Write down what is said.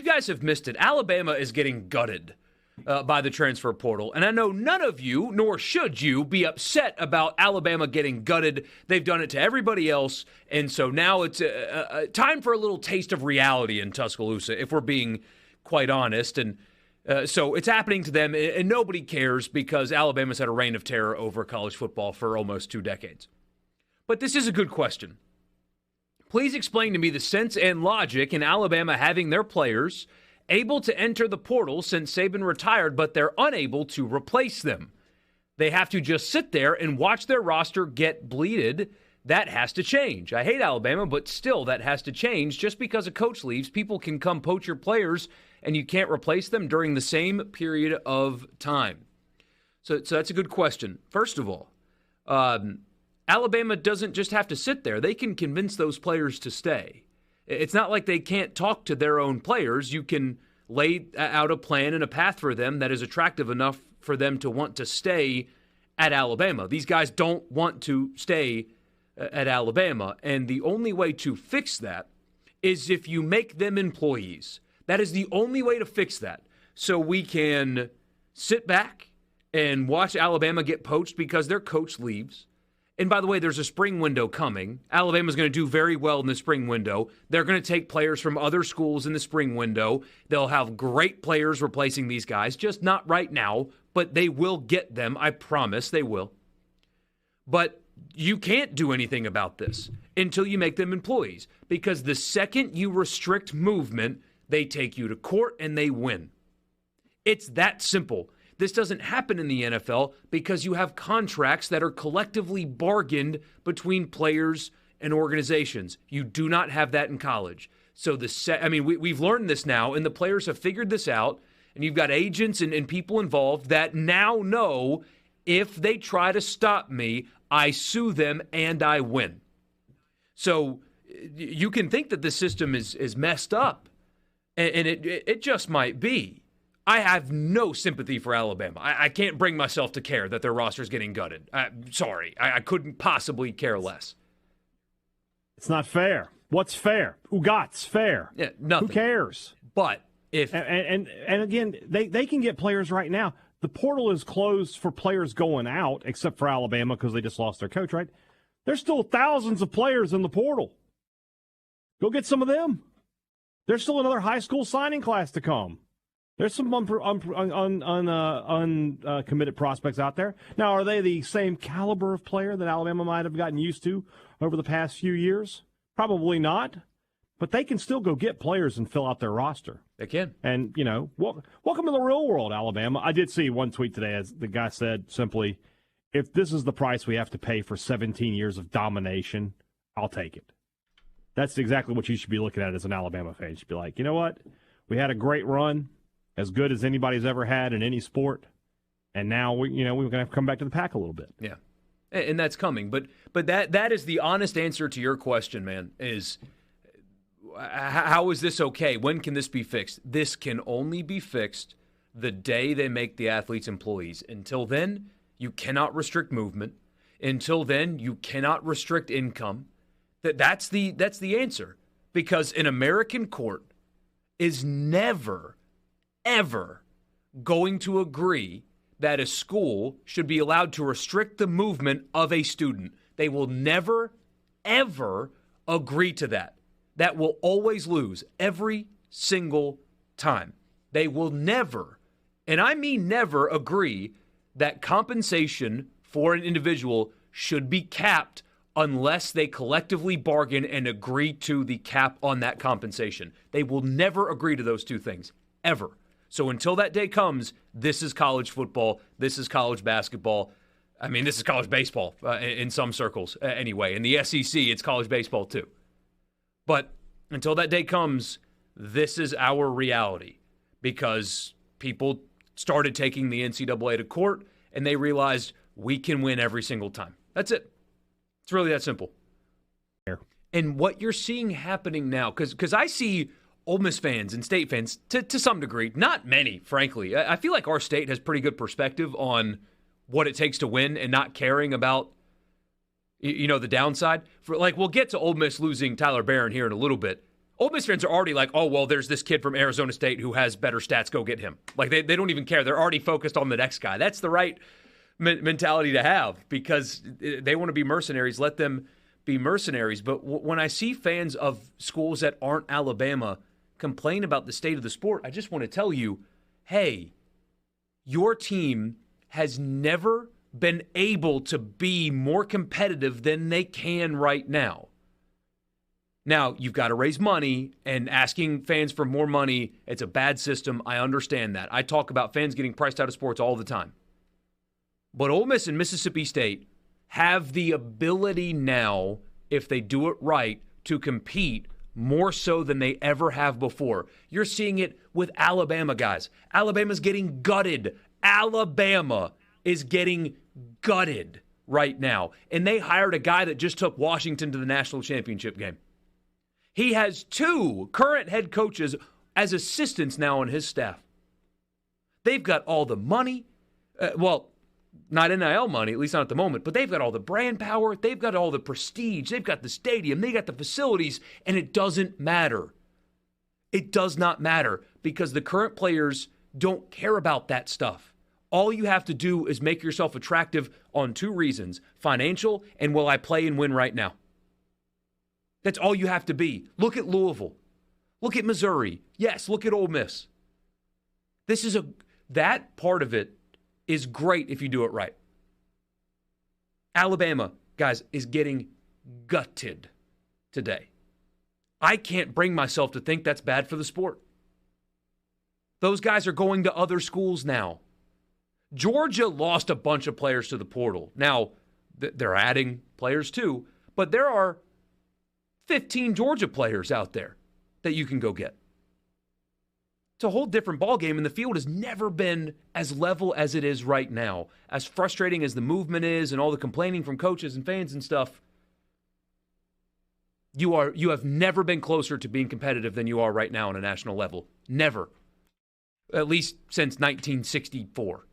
You guys have missed it. Alabama is getting gutted by the transfer portal. And I know none of you, nor should you, be upset about Alabama getting gutted. They've done it to everybody else. And so now it's time for a little taste of reality in Tuscaloosa, if we're being quite honest. And so it's happening to them, and nobody cares because Alabama's had a reign of terror over college football for almost 2 decades. But this is a good question. Please explain to me the sense and logic in Alabama having their players able to enter the portal since Saban retired, but they're unable to replace them. They have to just sit there and watch their roster get bleeded. That has to change. I hate Alabama, but still that has to change. Just because a coach leaves, people can come poach your players, and you can't replace them during the same period of time. So that's a good question. First of all, Alabama doesn't just have to sit there. They can convince those players to stay. It's not like they can't talk to their own players. You can lay out a plan and a path for them that is attractive enough for them to want to stay at Alabama. These guys don't want to stay at Alabama, and the only way to fix that is if you make them employees. That is the only way to fix that. So we can sit back and watch Alabama get poached because their coach leaves. And by the way, there's a spring window coming. Alabama's going to do very well in the spring window. They're going to take players from other schools in the spring window. They'll have great players replacing these guys, just not right now, but they will get them. I promise they will. But you can't do anything about this until you make them employees, because the second you restrict movement, they take you to court and they win. It's that simple. This doesn't happen in the NFL because you have contracts that are collectively bargained between players and organizations. You do not have that in college. So we've learned this now, and the players have figured this out, and you've got agents and people involved that now know if they try to stop me, I sue them and I win. So you can think that the system is messed up, and it just might be. I have no sympathy for Alabama. I can't bring myself to care that their roster is getting gutted. Sorry. I couldn't possibly care less. It's not fair. What's fair? Ugot's fair. Yeah, nothing. Who cares? But if... And again, they can get players right now. The portal is closed for players going out, except for Alabama because they just lost their coach, right? There's still thousands of players in the portal. Go get some of them. There's still another high school signing class to come. There's some uncommitted prospects out there. Now, are they the same caliber of player that Alabama might have gotten used to over the past few years? Probably not. But they can still go get players and fill out their roster. They can. And, welcome to the real world, Alabama. I did see one tweet today as the guy said simply, if this is the price we have to pay for 17 years of domination, I'll take it. That's exactly what you should be looking at as an Alabama fan. You should be like, you know what? We had a great run. As good as anybody's ever had in any sport, and now we're going to have to come back to the pack a little bit. Yeah, and that's coming. But that is the honest answer to your question, man. Is how is this okay? When can this be fixed? This can only be fixed the day they make the athletes employees. Until then, you cannot restrict movement. Until then, you cannot restrict income. That's the answer, because an American court is never ever going to agree that a school should be allowed to restrict the movement of a student. They will never, ever agree to that. That will always lose every single time. They will never, and I mean never, agree that compensation for an individual should be capped unless they collectively bargain and agree to the cap on that compensation. They will never agree to those two things, ever. So until that day comes, this is college football, this is college basketball. I mean, this is college baseball in some circles anyway. In the SEC, it's college baseball too. But until that day comes, this is our reality, because people started taking the NCAA to court and they realized we can win every single time. That's it. It's really that simple. And what you're seeing happening now, because I see Ole Miss fans and State fans, to some degree, not many, frankly. I feel like our state has pretty good perspective on what it takes to win and not caring about, the downside. We'll get to Ole Miss losing Tyler Barron here in a little bit. Ole Miss fans are already like, oh, well, there's this kid from Arizona State who has better stats. Go get him. Like, they don't even care. They're already focused on the next guy. That's the right mentality to have because they want to be mercenaries. Let them be mercenaries. But when I see fans of schools that aren't Alabama complain about the state of the sport, I just want to tell you, hey, your team has never been able to be more competitive than they can right now. Now, you've got to raise money, and asking fans for more money, it's a bad system. I understand that. I talk about fans getting priced out of sports all the time. But Ole Miss and Mississippi State have the ability now, if they do it right, to compete more so than they ever have before. You're seeing it with Alabama, guys. Alabama's getting gutted. Alabama is getting gutted right now. And they hired a guy that just took Washington to the national championship game. He has 2 current head coaches as assistants now on his staff. They've got all the money. Not NIL money, at least not at the moment, but they've got all the brand power. They've got all the prestige. They've got the stadium. They got the facilities, and it doesn't matter. It does not matter because the current players don't care about that stuff. All you have to do is make yourself attractive on 2 reasons, financial and will I play and win right now. That's all you have to be. Look at Louisville. Look at Missouri. Yes, look at Ole Miss. That part of it is great if you do it right. Alabama, guys, is getting gutted today. I can't bring myself to think that's bad for the sport. Those guys are going to other schools now. Georgia lost a bunch of players to the portal. Now, they're adding players too, but there are 15 Georgia players out there that you can go get. It's a whole different ballgame, and the field has never been as level as it is right now. As frustrating as the movement is and all the complaining from coaches and fans and stuff, you have never been closer to being competitive than you are right now on a national level. Never. At least since 1964.